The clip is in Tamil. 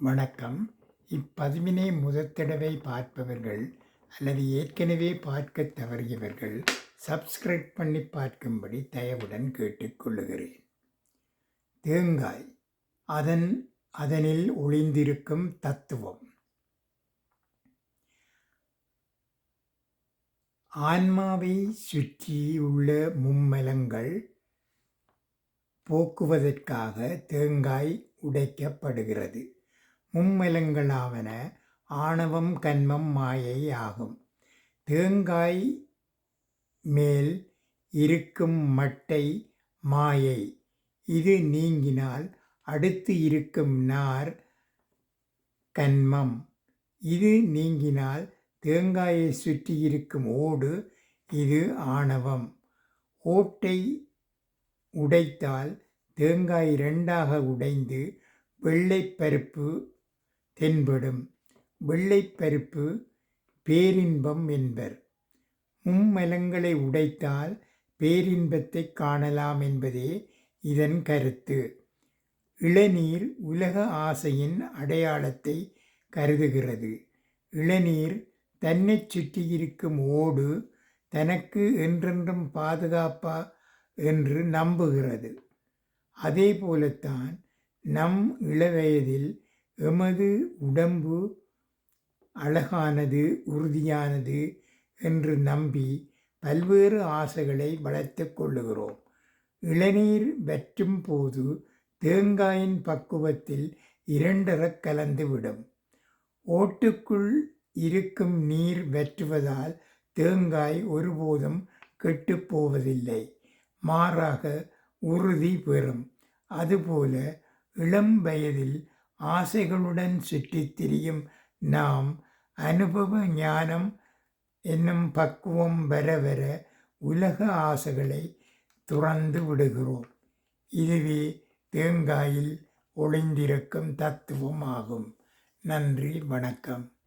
வணக்கம். இப்பதிவினை முதற் தடவை பார்ப்பவர்கள் அல்லது ஏற்கனவே பார்க்கத் தவறியவர்கள் சப்ஸ்கிரைப் பண்ணி பார்க்கும்படி தயவுடன் கேட்டுக்கொள்ளுகிறேன். தேங்காய் அதனில் ஒளிந்திருக்கும் தத்துவம். ஆன்மாவை சுற்றி உள்ள மும்மலங்கள் போக்குவதற்காக தேங்காய் உடைக்கப்படுகிறது. மும்மலங்களாவன ஆணவம், கன்மம், மாயை ஆகும். தேங்காய் மேல் இருக்கும் மட்டை மாயை. இது நீங்கினால் அடுத்து இருக்கும் நார் கன்மம். இது நீங்கினால் தேங்காயை சுற்றி இருக்கும் ஓடு, இது ஆணவம். ஓட்டை உடைத்தால் தேங்காய் இரண்டாக உடைந்து வெள்ளைப்பருப்பு தென்படும். வெள்ளைப்பருப்பு பேரின்பம் என்பர். மும்மலங்களை உடைத்தால் பேரின்பத்தை காணலாம் என்பதே இதன் கருத்து. இளநீர் உலக ஆசையின் அடையாளத்தை கருதுகிறது. இளநீர் தன்னை சுற்றியிருக்கும் ஓடு தனக்கு என்றென்றும் பாதுகாப்பா என்று நம்புகிறது. அதே போலத்தான் நம் இளவயதில் எமது உடம்பு அழகானது, உறுதியானது என்று நம்பி பல்வேறு ஆசைகளை வளர்த்து கொள்ளுகிறோம். இளநீர் வற்றும் போது தேங்காயின் பக்குவத்தில் இரண்டறக் கலந்துவிடும். ஓட்டுக்குள் இருக்கும் நீர் வற்றுவதால் தேங்காய் ஒருபோதும் கெட்டுப்போவதில்லை, மாறாக உறுதி பெறும். அதுபோல இளம் வயதில் ஆசைகளுடன் சுற்றித் திரியும் நாம் அனுபவ ஞானம் என்னும் பக்குவம் வர வர உலக ஆசைகளை துறந்து விடுகிறோம். இதுவே தேங்காயில் ஒளிந்திருக்கும் தத்துவம் ஆகும். நன்றி, வணக்கம்.